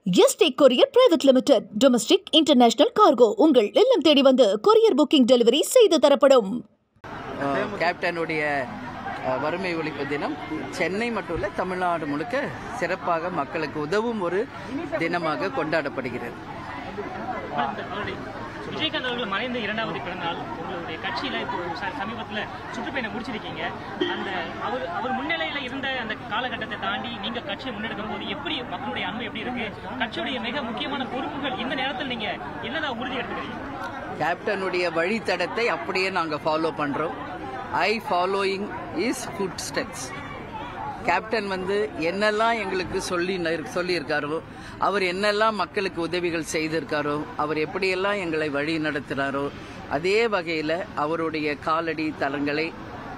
Yesterday courier private limited domestic international cargo உங்கள் இல்லம் தேடி வந்து கொரியர் புக்கிங் டெலிவரி செய்து தரப்படும். கேப்டனுடைய வறுமை ஒழிப்பு தினம் சென்னை மட்டும் இல்லை, தமிழ்நாடு முழுக்க சிறப்பாக மக்களுக்கு உதவும் ஒரு தினமாக கொண்டாடப்படுகிறது. விஜயகாந்த் அவர்கள் மறைந்த 2வது பிறந்தநாள் உங்களுடைய கட்சியில இப்போ சமீபத்தில் சுற்றுப்பயணம் முடிச்சிருக்கீங்க. அந்த அவர் முன்னிலையில இருந்த அந்த காலகட்டத்தை தாண்டி நீங்க கட்சியை முன்னெடுக்கும் போது எப்படி மக்களுடைய அன்பு எப்படி இருக்கு? கட்சியுடைய மிக முக்கியமான பொறுப்புகள் இந்த நேரத்தில் நீங்க என்னதான் உறுதி எடுத்துக்கிறீங்க? கேப்டனுடைய வழித்தடத்தை அப்படியே நாங்கள் ஃபாலோ பண்றோம். I following his footsteps. Captain என்னெல்லாம் எங்களுக்கு சொல்லியிருக்காரோ, அவர் என்னெல்லாம் மக்களுக்கு உதவிகள் செய்திருக்காரோ, அவர் எப்படியெல்லாம் எங்களை வழி நடத்துகிறாரோ, அதே வகையில் அவருடைய காலடி தலங்களை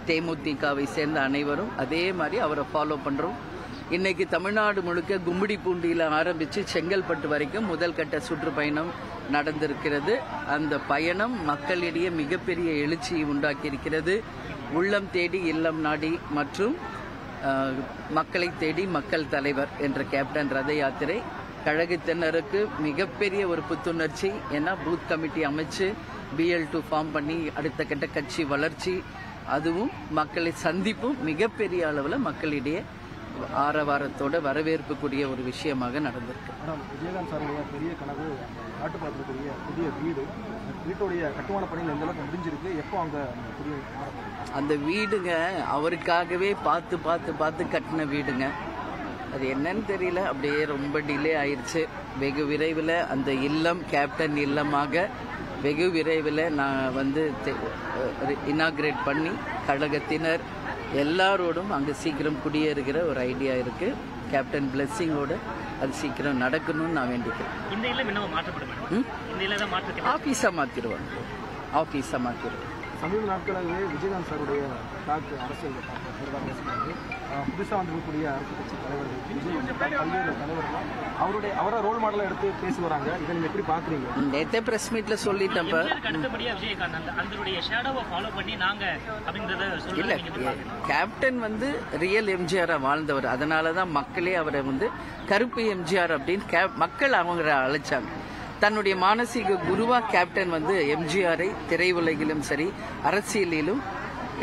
தேமுதிகவை சேர்ந்த அனைவரும் அதே மாதிரி அவரை ஃபாலோ பண்ணுறோம். இன்னைக்கு தமிழ்நாடு முழுக்க கும்மிடிப்பூண்டியில் ஆரம்பித்து செங்கல்பட்டு வரைக்கும் முதல் கட்ட சுற்றுப்பயணம் நடந்திருக்கிறது. அந்த பயணம் மக்களிடையே மிகப்பெரிய எழுச்சியை உண்டாக்கியிருக்கிறது. உள்ளம் தேடி இல்லம் நாடி மற்றும் மக்களை தேடி மக்கள் தலைவர் என்ற கேப்டன் ரத யாத்திரை கழகத்தினருக்கு மிகப்பெரிய ஒரு புத்துணர்ச்சி. ஏன்னா பூத் கமிட்டி அமைச்சு BL2 ஃபார்ம் பண்ணி அடுத்த கட்ட கட்சி வளர்ச்சி, அதுவும் மக்களை சந்திப்பும் மிகப்பெரிய அளவில் மக்களிடையே ஆரவாரத்தோட வரவேற்புக்குரிய ஒரு விஷயமாக நடந்திருக்கு. விஜயகாந்த் சாருடைய பெரிய கனவு நாட்டுப்பாத்திரக்கூடிய புதிய வீட்டுடைய கட்டுமான பணிகள் எந்த அளவுக்கு முடிஞ்சிருக்கு? எப்போ அங்கே அந்த வீடுங்க அவருக்காகவே பார்த்து பார்த்து பார்த்து கட்டின வீடுங்க. அது என்னன்னு தெரியல, அப்படியே ரொம்ப டிலே ஆயிடுச்சு. வெகு விரைவில் அந்த இல்லம் கேப்டன் இல்லமாக வெகு விரைவில் நான் இனாகிரேட் பண்ணி கழகத்தினர் எல்லாரோடும் அங்கே சீக்கிரம் குடியேறுகிற ஒரு ஐடியா இருக்கு. கேப்டன் பிளெஸிங்கோட அது சீக்கிரம் நடக்கணும்னு நான் வேண்டிக்கிறேன். ஆஃபீஸாக மாற்றிடுவாங்க. சமீப நாட்களாகவே விஜயகாந்த் சாருடைய தாக்கு அரசியல் புதுசாக வந்திருக்கக்கூடிய அரசியல் கட்சி தலைவர்கள் பல்வேறு தலைவர்கள் அவரை ரோல் மாடலாக எடுத்து பேசி வராங்க. இதை நீங்கள் எப்படி பார்க்குறீங்க? நேற்றே ப்ரெஸ் மீட்டில் சொல்லிட்டேன். இல்லை, கேப்டன் ரியல் எம்ஜிஆரை வாழ்ந்தவர். அதனால தான் மக்களே அவரை கருப்பு எம்ஜிஆர் அப்படின்னு மக்கள் அவங்கள அழைச்சாங்க. தன்னுடைய மானசீக குருவா கேப்டன் எம்ஜிஆரை திரையுலகிலும் சரி அரசியலிலும்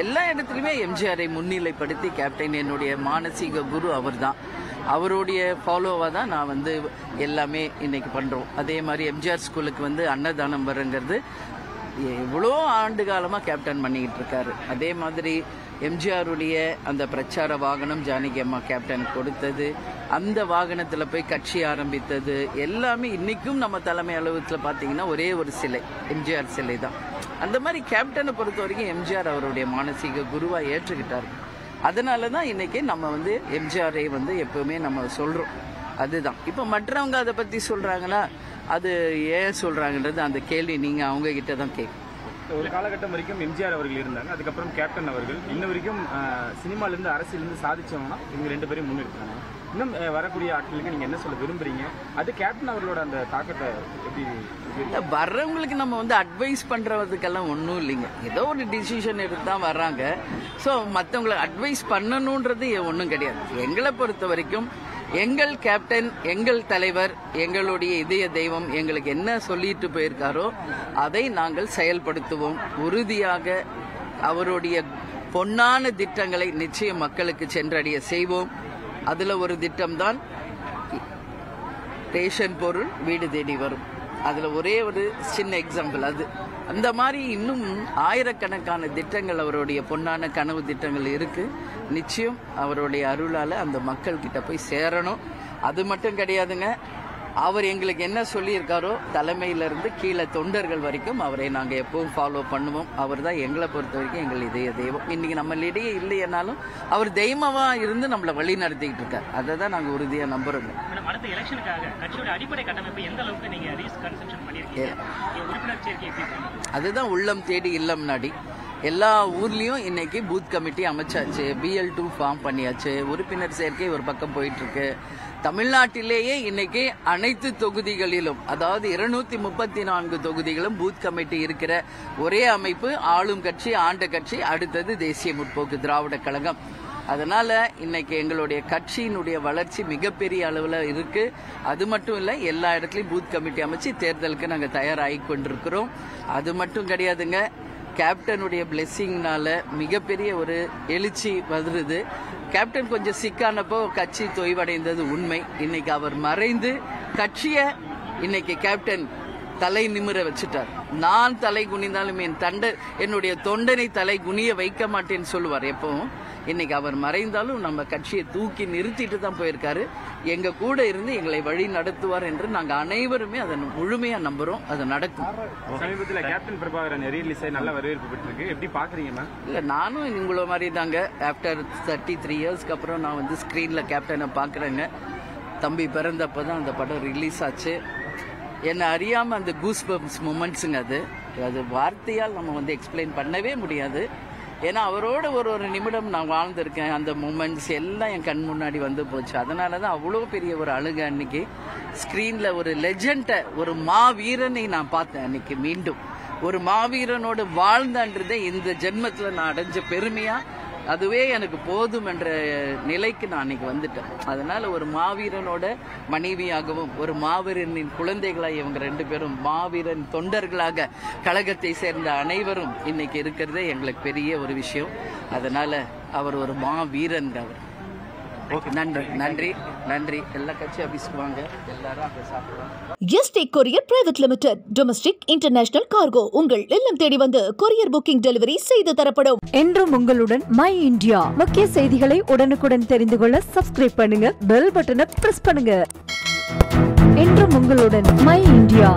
எல்லா இடத்துலையுமே எம்ஜிஆரை முன்னிலைப்படுத்தி கேப்டன் என்னுடைய மானசீக குரு அவர் தான். அவருடைய ஃபாலோவாக தான் நான் எல்லாமே இன்னைக்கு பண்ணுறோம். அதே மாதிரி எம்ஜிஆர் ஸ்கூலுக்கு அன்னதானம் வருங்கிறது எவ்வளோ ஆண்டு காலமாக கேப்டன் பண்ணிக்கிட்டு இருக்காரு. அதே மாதிரி எம்ஜிஆருடைய அந்த பிரச்சார வாகனம் ஜானகி அம்மா கேப்டனுக்கு கொடுத்தது, அந்த வாகனத்தில் போய் கட்சி ஆரம்பித்தது எல்லாமே இன்றைக்கும் நம்ம தலைமை அலுவலகத்தில் பார்த்தீங்கன்னா ஒரே ஒரு சிலை, எம்ஜிஆர் சிலை தான். அந்த மாதிரி கேப்டனை பொறுத்த வரைக்கும் எம்ஜிஆர் அவருடைய மானசீக குருவாக ஏற்றுக்கிட்டார். அதனால தான் இன்றைக்கி நம்ம எம்ஜிஆரை எப்போவுமே நம்ம சொல்கிறோம். அதுதான் இப்போ மற்றவங்க அதை பற்றி சொல்கிறாங்கன்னா அது ஏன் சொல்கிறாங்கன்றது அந்த கேள்வி நீங்கள் அவங்கக்கிட்ட தான் கேட்கும். ஒரு காலகட்டம் வரைக்கும் எம்ஜிஆர் அவர்கள் இருந்தாங்க, அதுக்கப்புறம் கேப்டன் அவர்கள் இன்ன வரைக்கும் சினிமாலேருந்து அரசியலேருந்து சாதிச்சோம்னா இவங்க 2 பேரையும் முன்னெடுத்தாங்க. இன்னும் வரக்கூடிய ஆட்களுக்கு நீங்கள் என்ன சொல்ல விரும்புறீங்க? அது கேப்டன் அவர்களோட அந்த தாக்கத்தை எப்படி வர்றவங்களுக்கு நம்ம அட்வைஸ் பண்ணுறதுக்கெல்லாம் ஒன்றும் இல்லைங்க. ஏதோ ஒரு டிசிஷன் எடுத்து தான் வர்றாங்க. ஸோ மற்றவங்களை அட்வைஸ் பண்ணணுன்றது ஒன்றும் கிடையாது. எங்களை பொறுத்த வரைக்கும் எங்கள் கேப்டன், எங்கள் தலைவர், எங்களுடைய இதய தெய்வம் எங்களுக்கு என்ன சொல்லிட்டு போயிருக்காரோ அதை நாங்கள் செயல்படுத்துவோம். உறுதியாக அவருடைய பொன்னான திட்டங்களை நிச்சயம் மக்களுக்கு சென்றடைய செய்வோம். அதில் ஒரு திட்டம்தான் ரேஷன் பொருள் வீடு தேடி வரும். அதில் ஒரே ஒரு சின்ன எக்ஸாம்பிள் அது. அந்த மாதிரி இன்னும் ஆயிரக்கணக்கான திட்டங்கள் அவருடைய பொன்னான கனவு திட்டங்கள் இருக்கு. நிச்சயம் அவருடைய அருளால் அந்த மக்கள் கிட்ட போய் சேரணும். அது மட்டும் கிடையாதுங்க, அவர் எங்களுக்கு என்ன சொல்லியிருக்காரோ தலைமையிலிருந்து கீழே தொண்டர்கள் வரைக்கும் அவரை நாங்கள் எப்பவும் ஃபாலோ பண்ணுவோம். அவர் தான் எங்களை பொறுத்த வரைக்கும் எங்கள் இதய தெய்வம். இன்னைக்கு நம்மளிடையே இல்லைன்னாலும் அவர் தெய்வமாக இருந்து நம்மளை வழி நடத்திக்கிட்டு இருக்கார். அதை தான் நாங்கள் உறுதியாக நம்புறோங்க. அதுதான் உள்ளம் தேடி இல்லம் நாடி. எல்லா ஊர்லேயும் இன்னைக்கு பூத் கமிட்டி அமைச்சாச்சு, BL2 ஃபார்ம் பண்ணியாச்சு, உறுப்பினர் சேர்க்கை ஒரு பக்கம் போயிட்டு இருக்கு. தமிழ்நாட்டிலேயே இன்னைக்கு அனைத்து தொகுதிகளிலும், அதாவது 234 தொகுதிகளும் பூத் கமிட்டி இருக்கிற ஒரே அமைப்பு ஆளும் கட்சி, ஆண்ட கட்சி, அடுத்தது தேசிய முற்போக்கு திராவிட கழகம். அதனால இன்னைக்கு எங்களுடைய கட்சியினுடைய வளர்ச்சி மிகப்பெரிய அளவில் இருக்கு. அது மட்டும் இல்லை, எல்லா இடத்துலையும் பூத் கமிட்டி அமைச்சு தேர்தலுக்கு நாங்கள் தயாராகி கொண்டிருக்கிறோம். அது மட்டும் கிடையாதுங்க, கேப்டனுடைய பிளெஸிங்னால மிகப்பெரிய ஒரு எழுச்சி வருது. கேப்டன் கொஞ்சம் சிக்கானப்போ கட்சி தொய்வடைந்தது உண்மை. இன்னைக்கு அவர் மறைந்து கட்சியை இன்னைக்கு கேப்டன் தலை நிமிர வச்சுட்டார். நான் தலை குனிந்தாலும் என்னுடைய தொண்டனை தலை குனிய வைக்க மாட்டேன்னு சொல்லுவார் எப்பவும். இன்னைக்கு அவர் மறைந்தாலும் நம்ம கட்சியை தூக்கி நிறுத்திட்டு தான் போயிருக்காரு. எங்க கூட இருந்து எங்களை வழி நடத்துவார் என்று நாங்க அனைவருமே அதை முழுமையா நம்புறோம். அது நடக்கும். சமீபத்தில் கேப்டன் பிரபாகரன் ரீரிலீஸ் ஆகி நல்ல வரவேற்பு பெற்றிருக்கு. எப்படி பாக்குறீங்க? இல்ல, நானும் உங்கள மாதிரி தாங்க. ஆஃப்டர் 33 இயர்ஸ்க்கு அப்புறம் நான் வந்து ஸ்கிரீன்ல கேப்டனை பாக்குறேங்க. தம்பி பிறந்தப்பதான் அந்த படம் ரிலீஸ் ஆச்சு. என்னை அறியாம அந்த கூஸ் பம்ப்ஸ் மொமெண்ட்ஸுங்க. அது வார்த்தையால் நம்ம வந்து எக்ஸ்பிளைன் பண்ணவே முடியாது. ஏன்னா அவரோட ஒரு நிமிடம் நான் வாழ்ந்திருக்கேன். அந்த மூமெண்ட்ஸ் எல்லாம் என் கண் முன்னாடி வந்து போச்சு. அதனால தான் அவ்வளோ பெரிய ஒரு அழுகை. அன்னைக்கு ஸ்க்ரீனில் ஒரு லெஜெண்டை, ஒரு மாவீரனை நான் பார்த்தேன். அன்னைக்கு மீண்டும் ஒரு மாவீரனோடு வாழ்ந்தன்றதே இந்த ஜென்மத்தில் நான் அடைஞ்ச பெருமையா, அதுவே எனக்கு போதும் என்ற நிலைக்கு நான் அன்னைக்கு வந்துட்டேன். அதனால ஒரு மாவீரனோட மனைவியாகவும் ஒரு மாவீரனின் குழந்தைகளாக இவங்க 2 பேரும் மாவீரன் தொண்டர்களாக கழகத்தை சேர்ந்த அனைவரும் இன்னைக்கு இருக்கிறதே எங்களுக்கு பெரிய ஒரு விஷயம். அதனால அவர் ஒரு மாவீரன். அவர் நன்றி நன்றி நன்றி. எல்லா கட்சி ஆபீஸ்க்கு வாங்க, எல்லாரும் அங்கே சாப்பிடுவாங்க. Yesterday courier private limited. Domestic international cargo உங்கள் இல்லம் தேடி வந்து கொரியர் புக்கிங் டெலிவரி செய்து தரப்படும். என்றும் உங்களுடன் மை இந்தியா. முக்கிய செய்திகளை உடனுக்குடன் தெரிந்து கொள்ள சப்ஸ்கிரைப் பண்ணுங்க, பெல் பட்டனை பிரஸ் பண்ணுங்க. என்றும் உங்களுடன் மை இந்தியா.